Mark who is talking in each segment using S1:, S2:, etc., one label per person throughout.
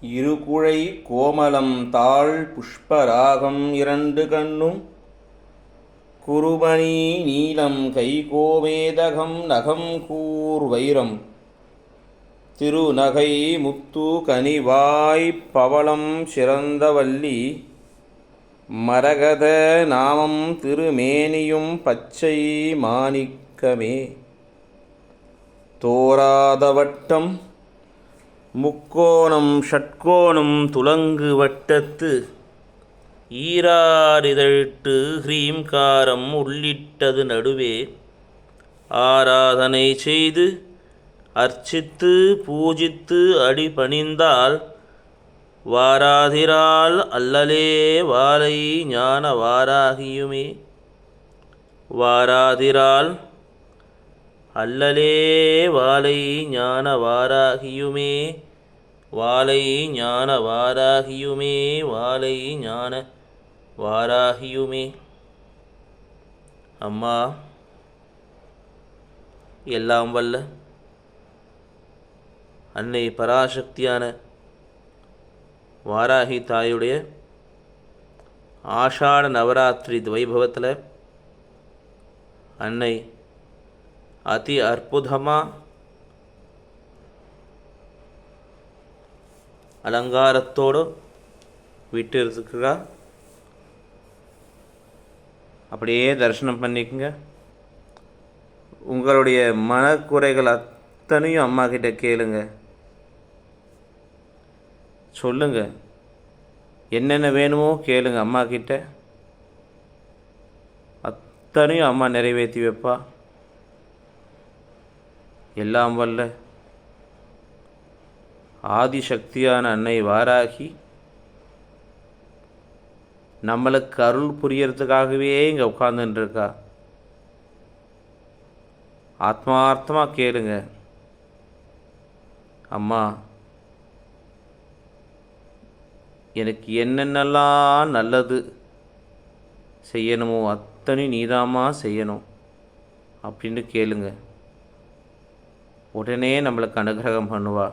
S1: இருகுழை கோமளம் தாழ் புஷ்பராகம் இரண்டு கண்ணும் குருமணி நீலம் கைகோமேதகம் நகம் கூர் வைரம் திருநகை முத்து கனிவாய் பவளம் சிறந்தவல்லி மரகத நாமம் திருமேனியும் பச்சை மாணிக்கமே தோராதவட்டம் முக்கோணம் ஷட்கோணம் துலங்கு வட்டத்து ஈராரிதழ்ட்டு ஹ்ரீம்காரம் உள்ளிட்டது நடுவே ஆராதனை செய்து அர்ச்சித்து பூஜித்து அடிபணிந்தால் வாராதிரால் அல்லலே வாலை ஞான வாராகியுமே வாராதிரால் அல்லலே வாலை ஞான வாராகியுமே வாலை ஞான வாராகியுமே வாலை ஞான வாராகியுமே. அம்மா, எல்லாம் வல்ல அன்னை பராசக்தியான வாராகி தாயுடைய ஆஷாட நவராத்திரி வைபவத்தில் அன்னை அதி அற்புதமாக அலங்காரத்தோடு விட்டு இருக்குங்க. அப்படியே தரிசனம் பண்ணிக்கோங்க. உங்களுடைய மனக்குறைகள் அத்தனையும் அம்மா கிட்ட கேளுங்க, சொல்லுங்க. என்னென்ன வேணுமோ கேளுங்க அம்மா கிட்ட, அத்தனையும் அம்மா நிறைவேற்றி வைப்பா. எல்லாம் வல்ல ஆதிசக்தியான அன்னை வாராகி நம்மளுக்கு அருள் புரியறதுக்காகவே இங்கே உட்கார்ந்துட்டுருக்கா. ஆத்மார்த்தமாக கேளுங்க. அம்மா, எனக்கு என்னென்னலாம் நல்லது செய்யணுமோ அத்தனை நீதாம்மா செய்யணும் அப்படின்னு கேளுங்க. உடனே நம்மளுக்கு அனுகிரகம் பண்ணுவா.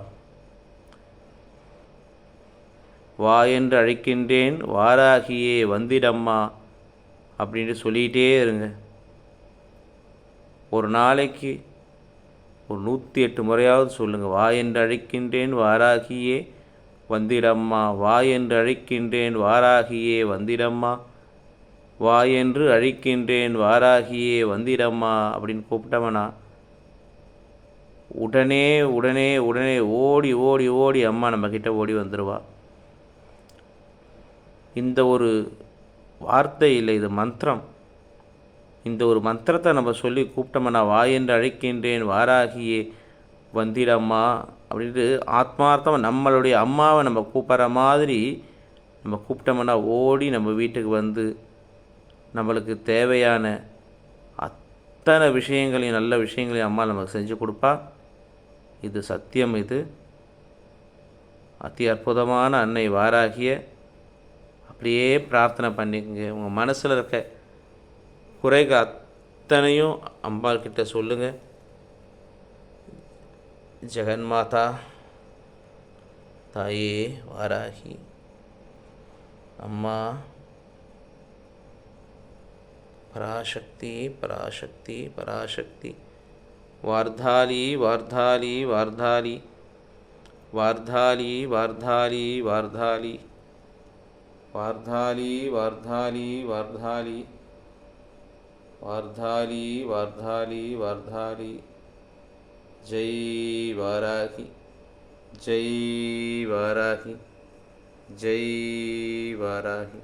S1: வா என்று அழைக்கின்றேன் வாராகியே வந்திடம்மா அப்படின்னு சொல்லிகிட்டே இருங்க. ஒரு நாளைக்கு ஒரு 108 முறையாவது சொல்லுங்கள். வா என்று அழைக்கின்றேன் வாராகியே வந்திடம்மா, வா என்று அழைக்கின்றேன் வாராகியே வந்திடம்மா, வா என்று அழைக்கின்றேன் வாராகியே வந்திடம்மா அப்படின்னு கூப்பிட்டவனா உடனே உடனே உடனே ஓடி ஓடி ஓடி அம்மா நம்மக்கிட்ட ஓடி வந்துடுவா. இந்த ஒரு வார்த்தை இல்லை, இது மந்திரம். இந்த ஒரு மந்திரத்தை நம்ம சொல்லி கூப்பிட்டோம்னா, வா என்று அழைக்கின்றேன் வாராகியே வந்திடம்மா அப்படின்ட்டு ஆத்மார்த்தமாக நம்மளுடைய அம்மாவை நம்ம கூப்பிட்ற மாதிரி நம்ம கூப்பிட்டோம்னா ஓடி நம்ம வீட்டுக்கு வந்து நம்மளுக்கு தேவையான அத்தனை விஷயங்களையும் நல்ல விஷயங்களையும் அம்மா நமக்கு செஞ்சு கொடுப்பா. இது சத்தியம். இது அதி அற்புதமான அன்னை வாராகிய அப்படியே பிரார்த்தனை பண்ணிக்கங்க. உங்கள் மனசில் இருக்க குறைகள் அத்தனையும் அம்பாள்கிட்ட சொல்லுங்கள். ஜெகன்மாதா தாயே வாராகி அம்மா, பராசக்தி பராசக்தி பராசக்தி, வார்தாலி வார்தாலி வார்தாலி வார்தாலி வார்தாலி வார்தாலி வார்தாலி வார்தாலி வார்தாலி வார்தாலி வார்தாலி வார்தாலி. ஜெய் வாராகி, ஜெய் வாராகி, ஜெய் வாராகி.